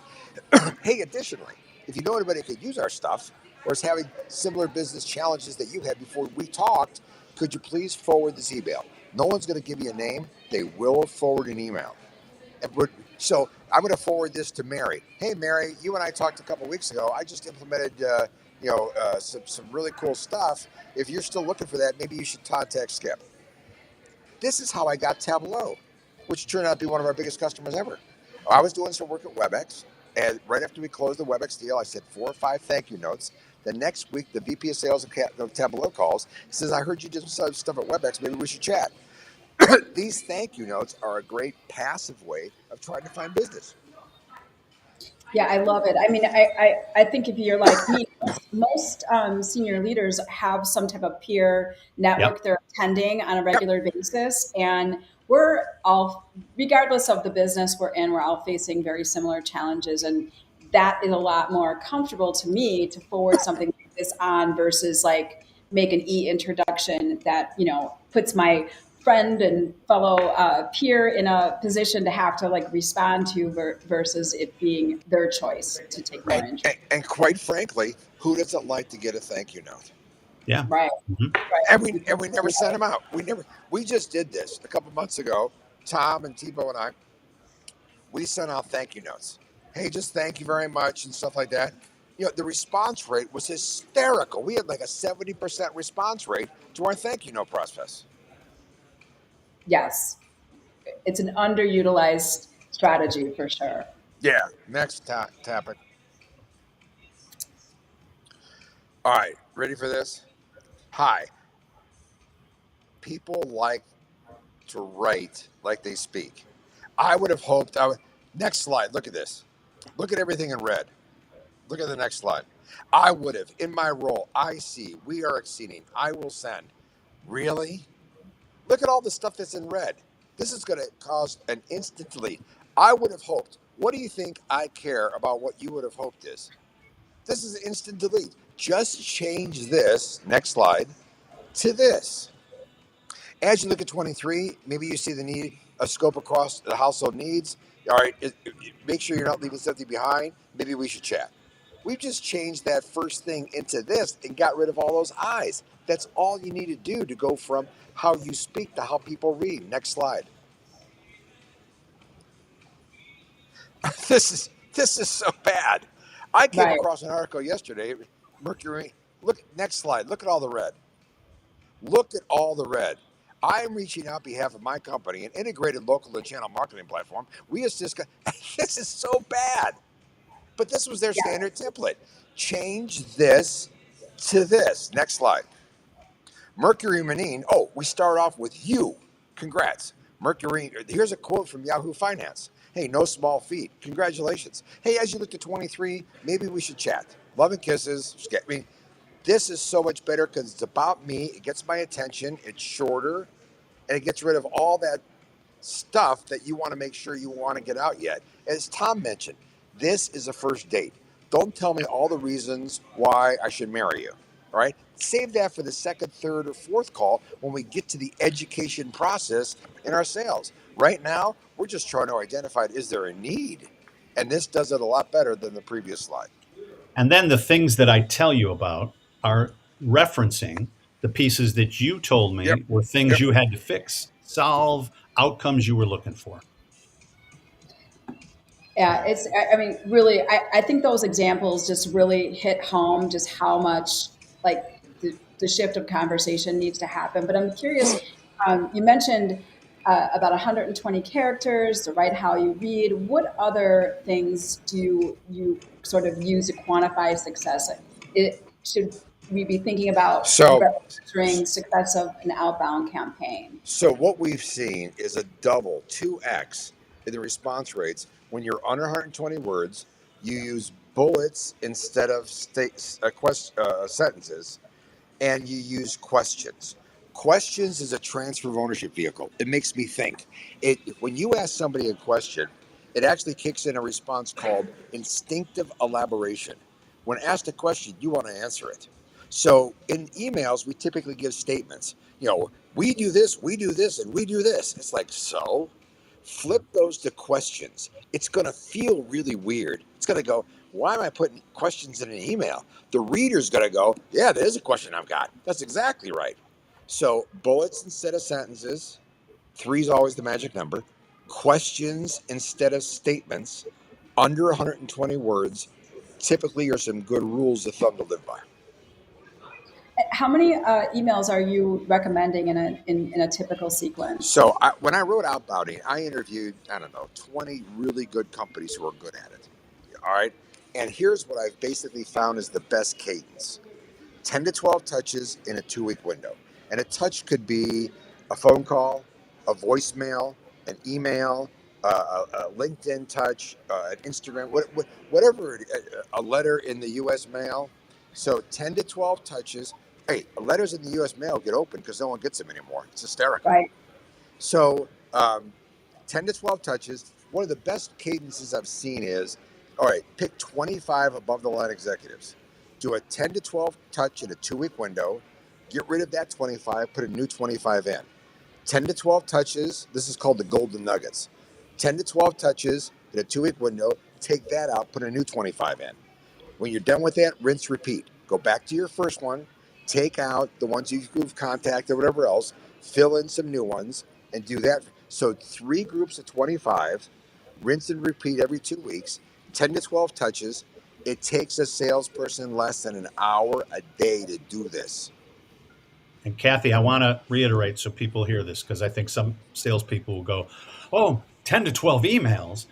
Hey, additionally, if you know anybody who could use our stuff or is having similar business challenges that you had before we talked, could you please forward this email? No one's going to give you a name. They will forward an email. So I'm going to forward this to Mary. Hey, Mary, you and I talked a couple weeks ago. I just implemented, some really cool stuff. If you're still looking for that, maybe you should contact Skip. This is how I got Tableau, which turned out to be one of our biggest customers ever. I was doing some work at WebEx, and right after we closed the WebEx deal, I said 4 or 5 thank you notes. The next week, the VP of Sales of Tableau calls. He says, I heard you did some stuff at WebEx. Maybe we should chat. These thank you notes are a great passive way of trying to find business. Yeah, I love it. I mean, I think if you're like me, most senior leaders have some type of peer Yep. network they're attending on a Yep. regular basis. And we're all, regardless of the business we're in, we're all facing very similar challenges. And that is a lot more comfortable to me to forward something like this on versus like make an e-introduction that, puts my friend and fellow peer in a position to have to like respond to versus it being their choice to take more And, interest. and quite frankly, who doesn't like to get a thank you note? Yeah. Right, Mhm. And right. we never sent them out. We just did this a couple months ago. Tom and Tebow and I, we sent out thank you notes. Hey, just thank you very much and stuff like that. The response rate was hysterical. We had like a 70% response rate to our thank you note process. Yes, it's an underutilized strategy for sure. Yeah. Next topic. All right. Ready for this? Hi. People like to write like they speak. I would have hoped next slide. Look at this. Look at everything in red. Look at the next slide. I would have, in my role, I see, we are exceeding, I will send. Really? Look at all the stuff that's in red. This is going to cause an instant delete. I would have hoped. What do you think I care about what you would have hoped is? This is an instant delete. Just change this, next slide, to this. As you look at 23, maybe you see the need, a scope across the household needs. All right, make sure you're not leaving something behind. Maybe we should chat. We've just changed that first thing into this and got rid of all those I's. That's all you need to do to go from how you speak to how people read. Next slide. This is so bad. I came Right. across an article yesterday. Mercury. Look, next slide. Look at all the red. Look at all the red. I am reaching out on behalf of my company, an integrated local and channel marketing platform. We assist. This is so bad, but this was their Yeah. standard template. Change this to this. Next slide. Mercury Marine. Oh, we start off with you. Congrats. Mercury. Here's a quote from Yahoo Finance. Hey, no small feat. Congratulations. Hey, as you look to 23, maybe we should chat. Love and kisses. This is so much better because it's about me. It gets my attention. It's shorter, and it gets rid of all that stuff that you want to make sure you want to get out yet. As Tom mentioned, this is a first date. Don't tell me all the reasons why I should marry you. All right? Save that for the second, third, or fourth call when we get to the education process in our sales. Right now, we're just trying to identify, is there a need? And this does it a lot better than the previous slide. And then the things that I tell you about are referencing the pieces that you told Yep. me were things Yep. you had to fix, solve, outcomes you were looking for. Yeah, I mean, really, I think those examples just really hit home just how much like the shift of conversation needs to happen. But I'm curious, you mentioned about 120 characters to write how you read. What other things do you sort of use to quantify success? Should we be thinking about So, measuring success of an outbound campaign? so what we've seen is a double, 2x in the response rates. When you're under 120 words, you use bullets instead of sentences, and you use questions. Questions is a transfer of ownership vehicle. It makes me think. When you ask somebody a question, it actually kicks in a response called instinctive elaboration. When asked a question, you want to answer it. So in emails, we typically give statements. We do this, and we do this. It's like, so flip those to questions. It's going to feel really weird. It's going to go, why am I putting questions in an email? The reader's going to go, yeah, there's a question I've got. That's exactly right. So bullets instead of sentences. 3 is always the magic number. Questions instead of statements. Under 120 words typically are some good rules of thumb to live by. How many emails are you recommending in a typical sequence? So when I wrote Outbounding, I interviewed, I don't know, 20 really good companies who are good at it. All right. And here's what I've basically found is the best cadence: 10 to 12 touches in a 2-week window. And a touch could be a phone call, a voicemail, an email, a LinkedIn touch, an Instagram, whatever, a letter in the U.S. mail. So 10 to 12 touches. Hey, letters in the U.S. mail get open because no one gets them anymore. It's hysterical. Right. So 10 to 12 touches. One of the best cadences I've seen is, all right, pick 25 above the line executives. Do a 10 to 12 touch in a 2-week window. Get rid of that 25, put a new 25 in. 10 to 12 touches. This is called the golden nuggets. 10 to 12 touches in a 2-week window. Take that out, put a new 25 in. When you're done with that, rinse, repeat. Go back to your first one, take out the ones you've contacted, whatever else, fill in some new ones, and do that. So 3 groups of 25, rinse and repeat every 2 weeks, 10 to 12 touches. It takes a salesperson less than an hour a day to do this. And Kathy, I want to reiterate so people hear this, because I think some salespeople will go, oh, 10 to 12 emails.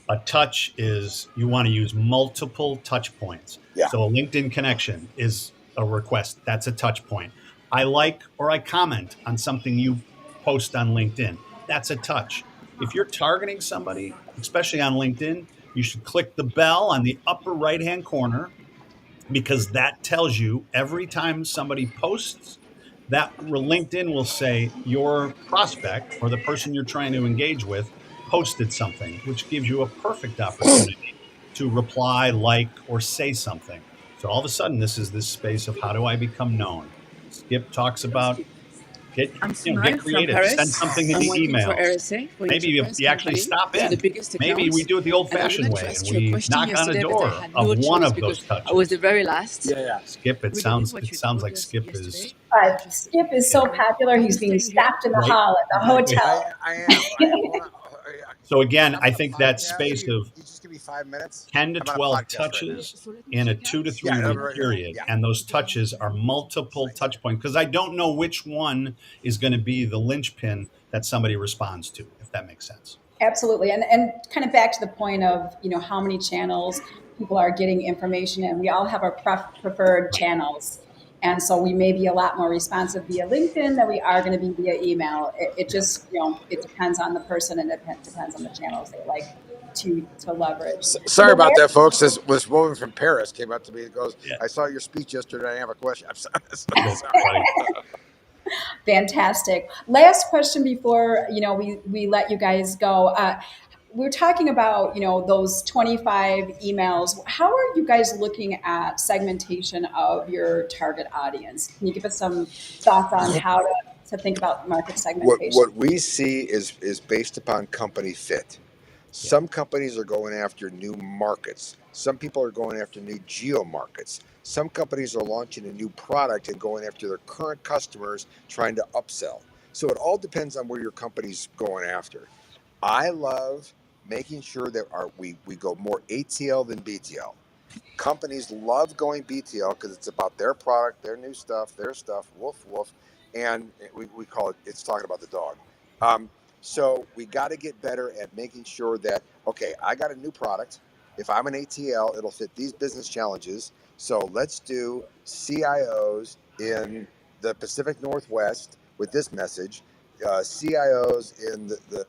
A touch is you want to use multiple touch points. Yeah. So a LinkedIn connection is a request. That's a touch point. I like or I comment on something you post on LinkedIn. That's a touch. If you're targeting somebody, especially on LinkedIn, you should click the bell on the upper right-hand corner, because that tells you every time somebody posts, that LinkedIn will say your prospect or the person you're trying to engage with posted something, which gives you a perfect opportunity to reply, like, or say something. So all of a sudden, this is this space of how do I become known? Skip talks about get creative, send something in I'm the working for emails. RSA, for Maybe you actually stop to the in. biggest Maybe we accounts. do it the And I old-fashioned wanted to way and ask you a we question knock on a yesterday, but I door had of no one choice of those because touches. I was the very last. Yeah. Skip, it Regarding sounds what you like told us Skip is yesterday, which is Skip is yeah. so popular. are He's you being staying here? staffed in the Right. hall at the Exactly. hotel. I am. Hold on. So again, I'm I on a think that podcast. space of You just give me 5 minutes. 10 to I'm on a 12 podcast right now. touches So let me in a check 2 to out. 3 Yeah, week right here. period, Yeah. and those touches are multiple touch points, because I don't know which one is going to be the linchpin that somebody responds to, if that makes sense. Absolutely. And kind of back to the point of, how many channels people are getting information in. We all have our preferred Right. channels. And so we may be a lot more responsive via LinkedIn than we are going to be via email. It Yeah. just, it depends on the person and it depends on the channels they like to leverage. So Sorry the about that, last folks. This woman from Paris came up to me and goes, Yeah. I saw your speech yesterday. I have a question. I'm sorry. That's funny. Fantastic. Last question before we let you guys go. We're talking about those 25 emails. How are you guys looking at segmentation of your target audience? Can you give us some thoughts on how to to think about market What segmentation? what we see is based upon company fit. Yeah. Some companies are going after new markets. Some people are going after new geo markets. Some companies are launching a new product and going after their current customers, trying to upsell. So it all depends on where your company's going after. I love making sure that we go more ATL than BTL. Companies love going BTL because it's about their product, their new stuff, their stuff, woof, woof. And we call it, it's talking about the dog. Um, so we got to get better at making sure that, okay, I got a new product. If I'm an ATL, it'll fit these business challenges. So let's do CIOs in the Pacific Northwest with this message, CIOs in the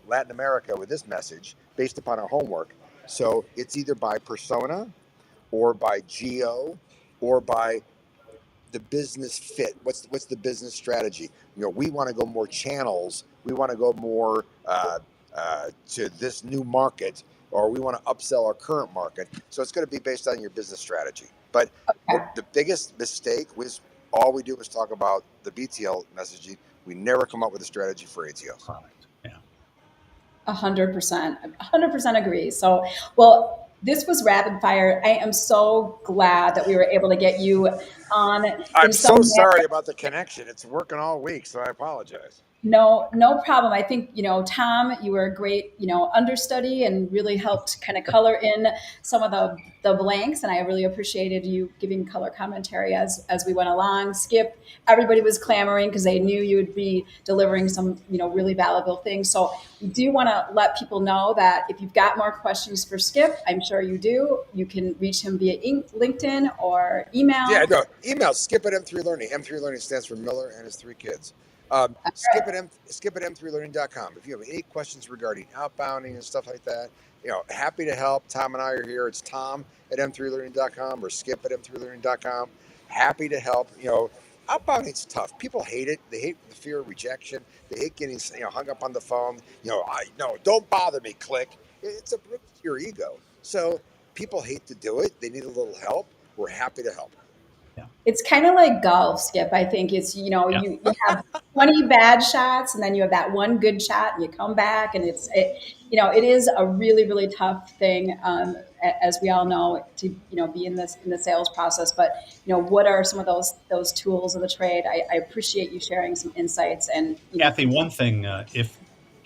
Latin America with this message based upon our homework. So it's either by persona or by geo or by the business fit. What's the business strategy? We want to go more channels. We want to go more to this new market, or we want to upsell our current market. So it's going to be based on your business strategy. But the biggest mistake was all we do is talk about the BTL messaging. We never come up with a strategy for ATL. Product. Yeah. 100% agree. So, well, this was rapid fire. I am so glad that we were able to get you on I'm in some so manner. sorry about the connection. It's working all week, so I apologize. No, no problem. I think, Tom, you were a great, understudy and really helped kind of color in some of the blanks. And I really appreciated you giving color commentary as we went along. Skip, everybody was clamoring because they knew you would be delivering some, really valuable things. So we do want to let people know that if you've got more questions for Skip, I'm sure you do, you can reach him via LinkedIn or Yeah, email. no, email skip at M3 Learning. M3 Learning stands for Miller and his three kids. Skip at M3Learning.com. If you have any questions regarding outbounding and stuff like that, happy to help. Tom and I are here. It's Tom at M3Learning.com or Skip at M3Learning.com. Happy to help. Outbounding's tough. People hate it. They hate the fear of rejection. They hate getting hung up on the phone. Don't bother me. Click. It's a bruise to your ego. So people hate to do it. They need a little help. We're happy to help. Yeah. It's kind of like golf, Skip. I think it's, Yeah. you have 20 bad shots and then you have that one good shot and you come back and it is a really, really tough thing, as we all know, to, be in the sales process. But, what are some of those tools of the trade? I appreciate you sharing some insights and, Kathy, one thing,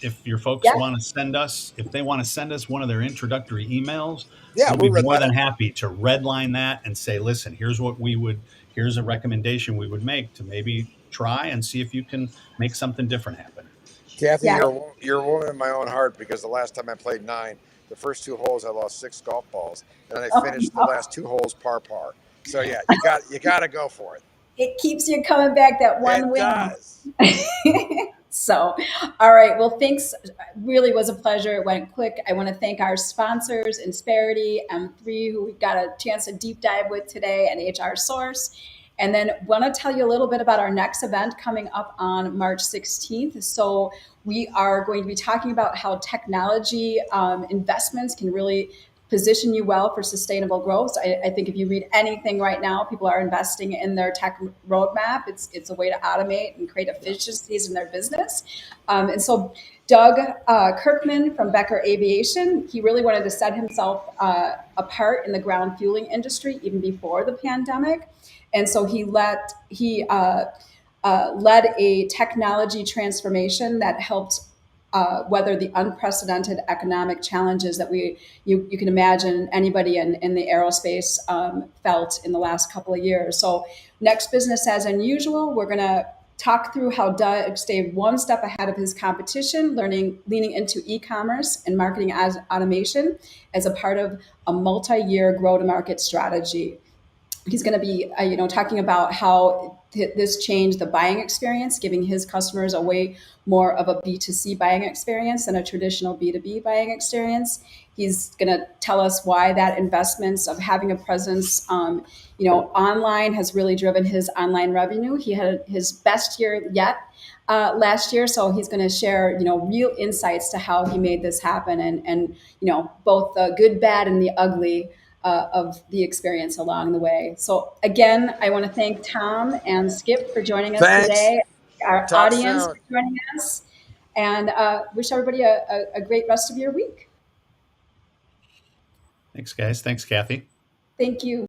if your folks yeah, want to if they want to send us one of their introductory emails, Yeah, we'll we're be red more than lining. happy to redline that and say, listen, here's a recommendation we would make to maybe try and see if you can make something different happen. Kathy, yeah. you're a woman in my own heart because the last time I played nine, the first two holes I lost 6 golf balls, and then I Oh, finished the no. last 2 holes par. So yeah, you got to go for it. It keeps you coming back that one It win. does. So, all right. Well, thanks. Really was a pleasure. It went quick. I want to thank our sponsors, Insperity, M3, who we got a chance to deep dive with today, and HR Source. And then want to tell you a little bit about our next event coming up on March 16th. So we are going to be talking about how technology investments can really position you well for sustainable growth. I think if you read anything right now, people are investing in their tech roadmap. It's a way to automate and create efficiencies in their business. And so Doug Kirkman from Becker Aviation, he really wanted to set himself apart in the ground fueling industry even before the pandemic. And so led a technology transformation that helped weather the unprecedented economic challenges that you can imagine anybody in the aerospace felt in the last couple of years. So next business as unusual, we're going to talk through how Doug stayed one step ahead of his competition, leaning into e-commerce and marketing as automation as a part of a multi-year grow-to-market strategy. He's going to be talking about how this changed the buying experience, giving his customers a way more of a B2C buying experience than a traditional B2B buying experience. He's going to tell us why that investments of having a presence online has really driven his online revenue. He had his best year yet last year, so he's going to share real insights to how he made this happen, and both the good, bad, and the ugly of the experience along the way. So again, I want to thank Tom and Skip for joining us Thanks. today. our Talk audience soon. for joining us, and wish everybody a great rest of your week. Thanks, guys. Thanks, Kathy. Thank you.